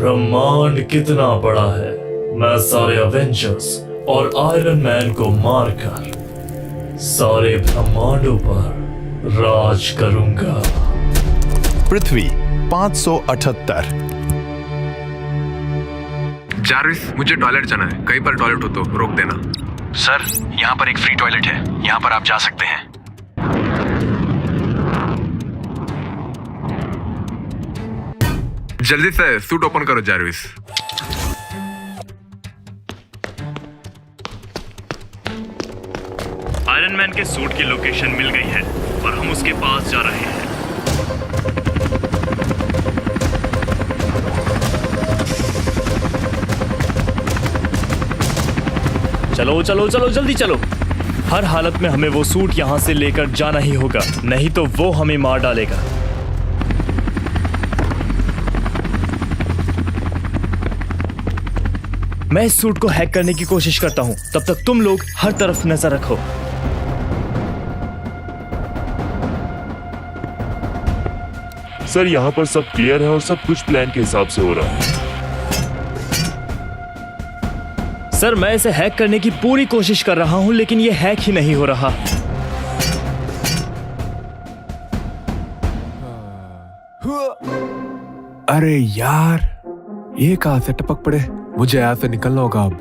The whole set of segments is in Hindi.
ब्रह्मांड कितना बड़ा है, मैं सारे अवेंजर्स और आयरन मैन को मारकर सारे ब्रह्मांडों पर राज करूंगा। पृथ्वी 578। जारविस, मुझे टॉयलेट जाना है। कहीं पर टॉयलेट हो तो रोक देना। सर, यहाँ पर एक फ्री टॉयलेट है, यहाँ पर आप जा सकते हैं। जल्दी से सूट ओपन करो जारविस। आयरन मैन के सूट की लोकेशन मिल गई है और हम उसके पास जा रहे हैं। चलो चलो चलो, जल्दी चलो। हर हालत में हमें वो सूट यहाँ से लेकर जाना ही होगा, नहीं तो वो हमें मार डालेगा। मैं इस सूट को हैक करने की कोशिश करता हूँ, तब तक तुम लोग हर तरफ नजर रखो। सर, यहाँ पर सब क्लियर है और सब कुछ प्लान के हिसाब से हो रहा है। सर, मैं इसे हैक करने की पूरी कोशिश कर रहा हूँ, लेकिन ये हैक ही नहीं हो रहा। अरे यार, ये कहाँ से टपक पड़े। मुझे यहाँ से निकलना होगा अब।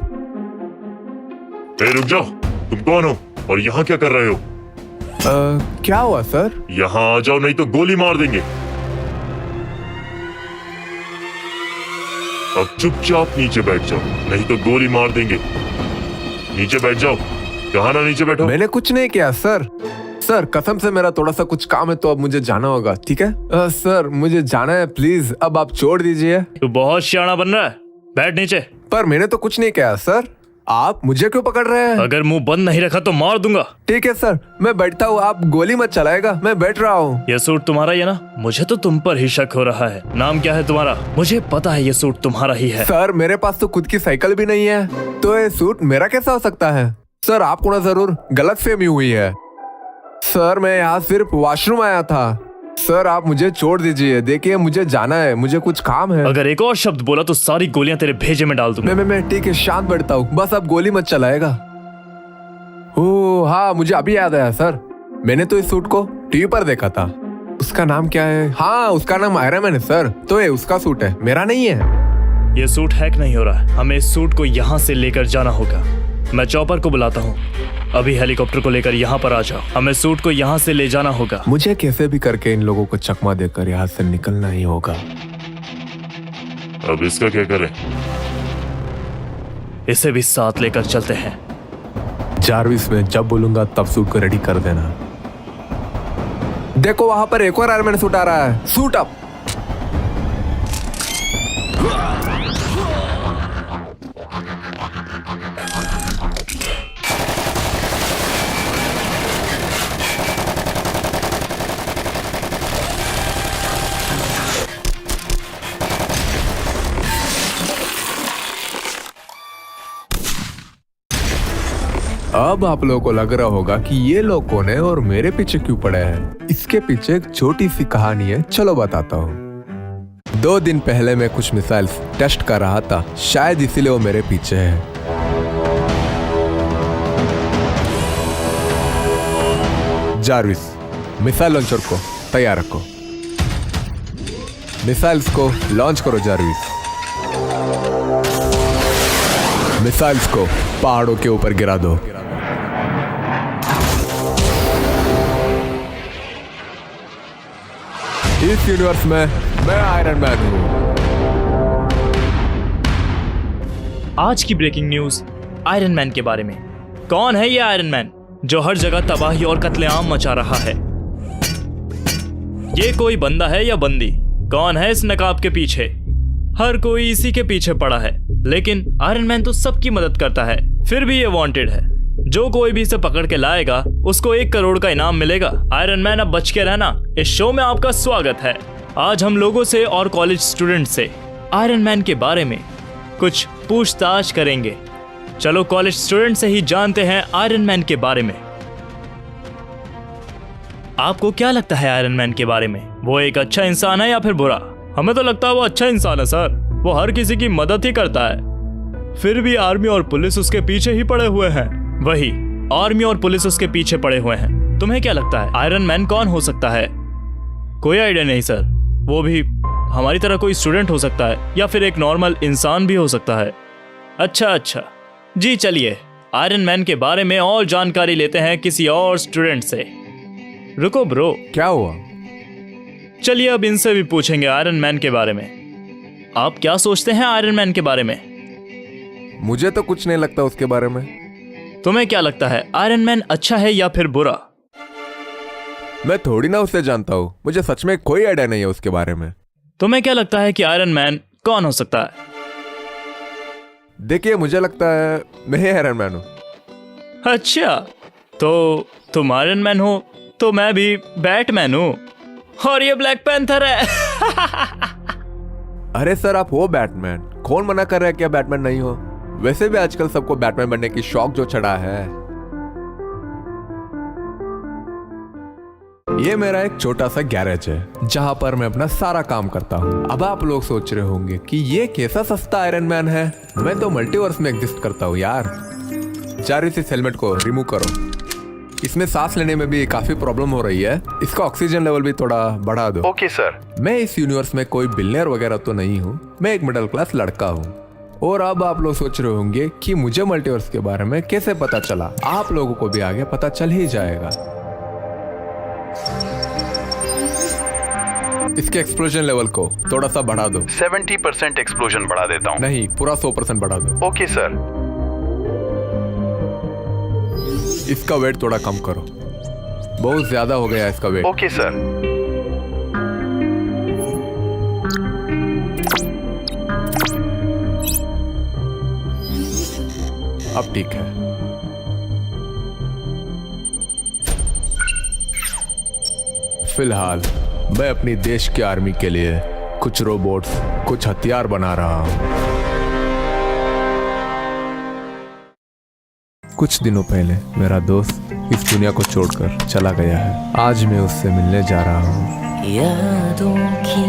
रुक जाओ, तुम कौन हो और यहाँ क्या कर रहे हो? क्या हुआ सर? यहाँ आ जाओ, नहीं तो गोली मार देंगे। अब चुपचाप नीचे बैठ जाओ, नहीं तो गोली मार देंगे। नीचे बैठ जाओ। कहा ना नीचे बैठो। मैंने कुछ नहीं किया सर। सर, कसम से मेरा थोड़ा सा कुछ काम है तो अब मुझे जाना होगा, ठीक है? सर, मुझे जाना है, प्लीज अब आप छोड़ दीजिए। तू बहुत सियाना बन रहा है, बैठ नीचे। पर मैंने तो कुछ नहीं किया सर, आप मुझे क्यों पकड़ रहे हैं? अगर मुंह बंद नहीं रखा तो मार दूंगा। ठीक है सर, मैं बैठता हूँ, आप गोली मत चलाएगा, मैं बैठ रहा हूँ। ये सूट तुम्हारा ही है ना? मुझे तो तुम पर ही शक हो रहा है। नाम क्या है तुम्हारा? मुझे पता है ये सूट तुम्हारा ही है। सर, मेरे पास तो खुद की साइकिल भी नहीं है, तो ये सूट मेरा कैसा हो सकता है? सर, आपको ना जरूर गलतफहमी हुई है। सर, मैं यहाँ सिर्फ वॉशरूम आया था। सर, आप मुझे छोड़ दीजिए, देखिए मुझे जाना है, मुझे कुछ काम है। अगर एक और शब्द बोला तो सारी गोलियां तेरे भेजे में डाल दूंगा। मैं ठीक है, शांत बैठता हूँ, बस अब गोली मत चलाएगा। ओह हाँ, मुझे अभी याद आया सर, मैंने तो इस सूट को टीवी पर देखा था। उसका नाम क्या है? हाँ, उसका नाम आयरन मैन है सर। तो ये उसका सूट है, मेरा नहीं है। ये सूट हैक नहीं हो रहा, हमें इस सूट को यहाँ से लेकर जाना होगा। मैं चॉपर को बुलाता हूँ, अभी हेलीकॉप्टर को लेकर यहाँ पर आ जाओ। हमें सूट को यहाँ से ले जाना होगा। मुझे कैसे भी करके इन लोगों को चकमा देकर यहाँ से निकलना ही होगा। अब इसका क्या करें? इसे भी साथ लेकर चलते हैं। जारविस, मैं जब बोलूंगा तब सूट को रेडी कर देना। देखो वहां पर एक और आयरन मैन सूट आ रहा है। Suit up. अब आप लोगों को लग रहा होगा कि ये लोग कौन है और मेरे पीछे क्यों पड़े हैं। इसके पीछे एक छोटी सी कहानी है, चलो बताता हूँ। 2 दिन पहले मैं कुछ मिसाइल्स टेस्ट कर रहा था, शायद इसीलिए वो मेरे पीछे है। जारविस, मिसाइल लॉन्चर को तैयार रखो। मिसाइल्स को लॉन्च करो जारविस। मिसाइल्स को पहाड़ों के ऊपर गिरा दो। इस यूनिवर्स में मैं आयरन मैन हूं। आज की ब्रेकिंग न्यूज आयरन मैन के बारे में। कौन है ये आयरन मैन जो हर जगह तबाही और कत्लेआम मचा रहा है? ये कोई बंदा है या बंदी? कौन है इस नकाब के पीछे? हर कोई इसी के पीछे पड़ा है, लेकिन आयरन मैन तो सबकी मदद करता है, फिर भी ये वांटेड है। जो कोई भी इसे पकड़ के लाएगा उसको 1 करोड़ का इनाम मिलेगा। आयरन मैन, अब बच के रहना। इस शो में आपका स्वागत है। आज हम लोगों से और कॉलेज स्टूडेंट से आयरन मैन के बारे में कुछ पूछताछ करेंगे। चलो कॉलेज स्टूडेंट से ही जानते हैं आयरन मैन के बारे में। आपको क्या लगता है आयरन मैन के बारे में? वो एक अच्छा इंसान है या फिर बुरा? हमें तो लगता है वो अच्छा इंसान है सर। वो हर किसी की मदद ही करता है। फिर भी आर्मी और पुलिस उसके पीछे ही पड़े हुए हैं। वही, आर्मी और पुलिस उसके पीछे पड़े हुए हैं। तुम्हें क्या लगता है आयरन मैन कौन हो सकता है? कोई आइडिया नहीं सर। वो भी हमारी तरह कोई स्टूडेंट हो सकता है या फिर एक नॉर्मल इंसान भी हो सकता है। अच्छा जी, चलिए आयरन मैन के बारे में और जानकारी लेते हैं किसी और स्टूडेंट से। रुको ब्रो, क्या हुआ? चलिए अब इनसे भी पूछेंगे आयरन मैन के बारे में। आप क्या सोचते हैं आयरन मैन के बारे में? मुझे तो कुछ नहीं लगता उसके बारे में। तुम्हें क्या लगता है आयरन मैन अच्छा है या फिर बुरा? मैं थोड़ी ना उसे जानता हूँ, मुझे सच में कोई आइडिया नहीं है उसके बारे में। तुम्हें क्या लगता है कि आयरन मैन कौन हो सकता है? देखिए, मुझे लगता है मैं ही आयरन मैन हूँ। अच्छा, तो तुम आयरन मैन हो तो मैं भी बैटमैन हूँ और ये ब्लैक पैंथर है। अरे सर, आप हो बैटमैन, कौन मना कर रहा है कि आप बैटमैन नहीं हो? वैसे भी आजकल सबको बैटमैन बनने की शौक जो चढ़ा है। ये मेरा एक छोटा सा गैरेज है जहां पर मैं अपना सारा काम करता हूँ। अब आप लोग सोच रहे होंगे कि ये कैसा सस्ता आयरन मैन है। मैं तो मल्टीवर्स में एग्जिस्ट करता हूँ यार। जारी से इस हेलमेट को रिमूव करो। इसमें सांस लेने में भी काफी प्रॉब्लम हो रही है। इसका ऑक्सीजन लेवल भी थोड़ा बढ़ा दो। Okay sir. मैं इस यूनिवर्स में कोई बिलियनर वगैरह तो नहीं हूँ, मैं एक मिडिल क्लास लड़का हूँ। और अब आप लोग सोच रहे होंगे कि मुझे मल्टीवर्स के बारे में कैसे पता चला। आप लोगों को भी आगे पता चल ही जाएगा। इसके एक्सप्लोजन लेवल को थोड़ा सा बढ़ा दो। 70% एक्सप्लोजन बढ़ा देता हूँ। नहीं, पूरा 100% बढ़ा दो। Okay sir. इसका वेट थोड़ा कम करो, बहुत ज्यादा हो गया इसका वेट। Okay sir. अब ठीक है। फिलहाल मैं अपनी देश की आर्मी के लिए कुछ रोबोट्स, कुछ हथियार बना रहा हूं। कुछ दिनों पहले मेरा दोस्त इस दुनिया को छोड़कर चला गया है। आज मैं उससे मिलने जा रहा हूँ। यादों की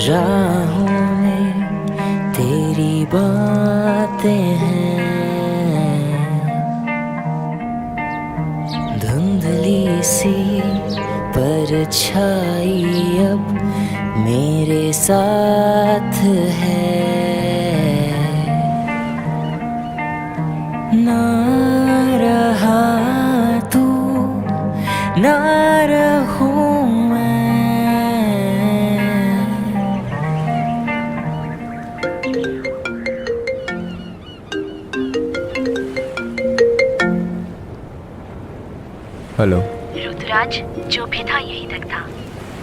राहों में तेरी बातें हैं, धुंधली सी परछाई अब मेरे साथ है। ना रहा तू, ना रहूं मैं। हेलो रुद्रराज, जो भी था यही तक था।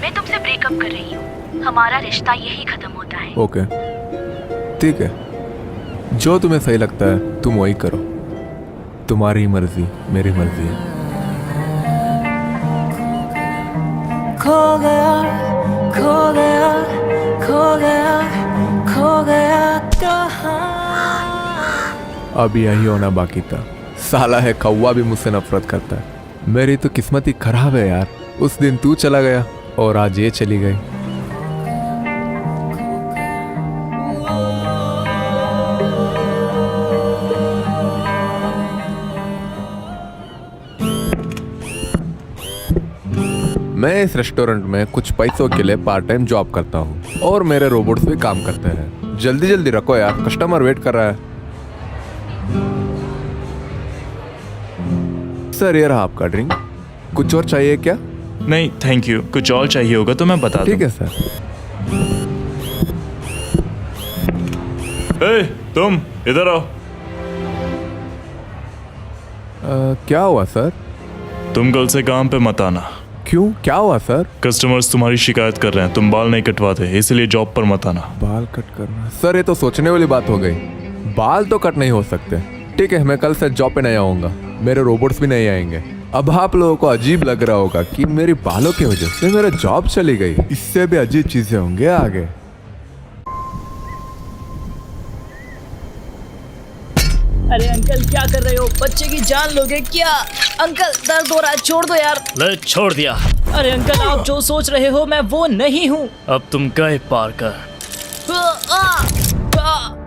मैं तुमसे ब्रेकअप कर रही हूँ। हमारा रिश्ता यही खत्म होता है। ओके, ठीक है। जो तुम्हें सही लगता है तुम वही करो। तुम्हारी मर्जी मेरी मर्जी है। खो गया, खो गया, खो गया, खो गया कहाँ। अब यही होना बाकी था। साला है कौवा भी मुझसे नफरत करता है। मेरी तो किस्मत ही खराब है यार। उस दिन तू चला गया और आज ये चली गई। मैं इस रेस्टोरेंट में कुछ पैसों के लिए पार्ट टाइम जॉब करता हूँ और मेरे रोबोट्स भी काम करते हैं। जल्दी जल्दी रखो यार, कस्टमर वेट कर रहा है। सर, ये रहा आपका ड्रिंक। कुछ और चाहिए क्या? नहीं थैंक यू। कुछ और चाहिए होगा तो मैं बता दूं। ठीक है सर। ए, तुम इधर आओ। क्या हुआ सर? तुम कल से काम पे मत आना। क्यों, क्या हुआ सर? कस्टमर्स तुम्हारी शिकायत कर रहे हैं, तुम बाल नहीं कटवाते, इसलिए जॉब पर मत आना। बाल कट करना? सर, ये तो सोचने वाली बात हो गई। बाल तो कट नहीं हो सकते। ठीक है, मैं कल से जॉब पे नहीं आऊंगा। मेरे रोबोट्स भी नहीं आएंगे। अब आप लोगों को अजीब लग रहा होगा कि मेरी बालों की वजह से मेरा जॉब चली गई। इससे भी अजीब चीजें होंगे आगे। अरे अंकल, क्या कर रहे हो? बच्चे की जान लोगे क्या? अंकल, दर्द हो रहा है, छोड़ दो यार। ले, छोड़ दिया। अरे अंकल, आप जो सोच रहे हो मैं वो नहीं हूँ। अब तुम गए पार कर।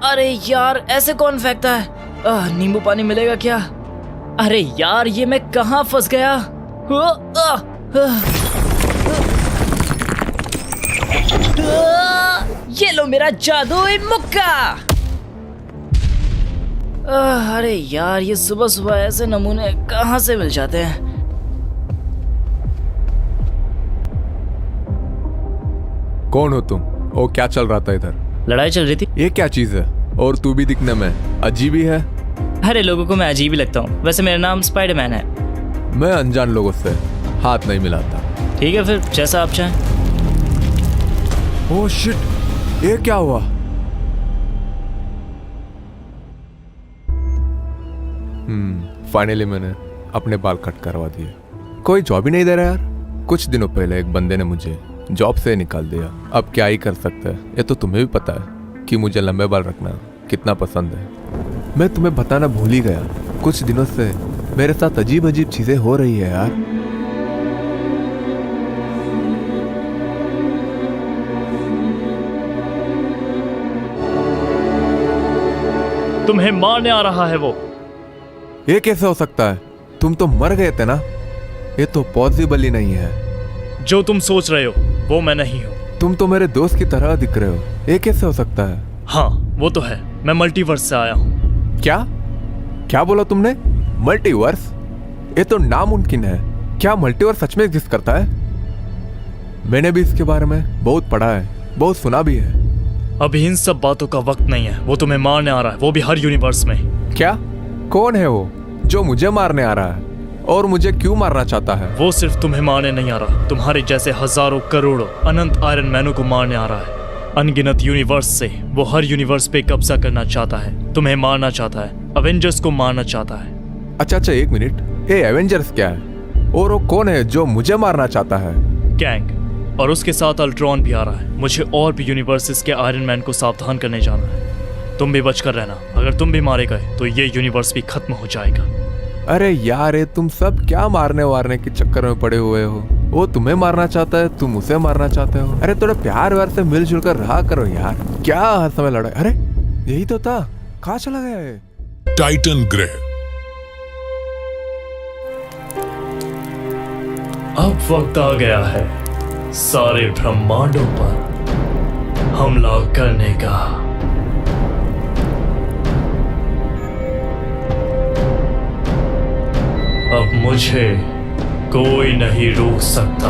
अरे यार, ऐसे कौन फेंकता है? नींबू पानी मिलेगा क्या? अरे यार, ये मैं कहाँ फंस गया? ये लो मेरा जादुई मुक्का। अरे यार, ये सुबह सुबह ऐसे नमूने कहाँ से मिल जाते हैं? कौन हो तुम? ओ, क्या चल रहा था इधर? लड़ाई चल रही थी। ये क्या चीज है? और तू भी दिखने में अजीब ही है। अरे लोगों को मैं अजीब ही लगता हूँ। वैसे मेरा नाम स्पाइडरमैन है। मैं अनजान लोगों से हाथ नहीं मिलाता। ठीक है, फिर जैसा आप चाहें। ओह शिट, ये क्या हुआ? फाइनली मैंने अपने बाल कट करवा दिए। कोई जॉब ही नहीं दे रहा यार। कुछ दिनों पहले एक बंदे ने मुझे जॉब से निकाल दिया। अब क्या ही कर सकते हैं। ये तो तुम्हें भी पता है कि मुझे लंबे बाल रखना कितना पसंद है। मैं तुम्हें बताना भूल ही गया, कुछ दिनों से मेरे साथ अजीब अजीब चीजें हो रही है यार। तुम्हें मारने आ रहा है वो। ये कैसे हो सकता है? तुम तो मर गए थे ना। ये तो पॉसिबल ही नहीं है। जो तुम सोच रहे हो वो मैं नहीं हूँ। तुम तो मेरे दोस्त की तरह दिख रहे हो। ये कैसे हो सकता है? हाँ, वो तो है। मैं मल्टीवर्स से आया हूँ। क्या क्या बोला तुमने? मल्टीवर्स? ये तो नामुमकिन है। क्या मल्टीवर्स सच में एग्जिस्ट करता है? मैंने भी इसके बारे में बहुत पढ़ा है, बहुत सुना भी है। अभी इन सब बातों का वक्त नहीं है। वो तुम्हें मारने आ रहा है, वो भी हर यूनिवर्स में। क्या? कौन है वो जो मुझे मारने आ रहा है? और मुझे क्यों मारना चाहता है? वो सिर्फ तुम्हें मारने नहीं आ रहा, तुम्हारे जैसे हजारों करोड़ों अनंत आयरन मैनों को मारने आ रहा है। अनगिनत यूनिवर्स से वो हर यूनिवर्स पे कब्जा करना चाहता है, तुम्हें मारना चाहता है, अवेंजर्स को मारना चाहता है। अच्छा, एक मिनट। ये एवेंजर्स क्या है? और वो कौन है जो मुझे मारना चाहता है? कैंग, और उसके साथ अल्ट्रॉन भी आ रहा है। मुझे और भी यूनिवर्सेस के आयरन मैन को सावधान करने जाना है। तुम भी बचकर रहना। अगर तुम भी मारे गए तो ये यूनिवर्स भी खत्म हो जाएगा। अरे यार, ये तुम सब क्या मारने वारने के चक्कर में पड़े हुए हो? वो तुम्हें मारना चाहता है, तुम उसे मारना चाहते हो। अरे थोड़ा प्यार व्यार से मिलजुल कर रहा करो यार। क्या हर समय लड़ाई? अरे यही तो था। कहाँ चला गया है? टाइटन ग्रह। अब वक्त आ गया है सारे ब्रह्मांडों पर हमला करने का। अब मुझे कोई नहीं रोक सकता।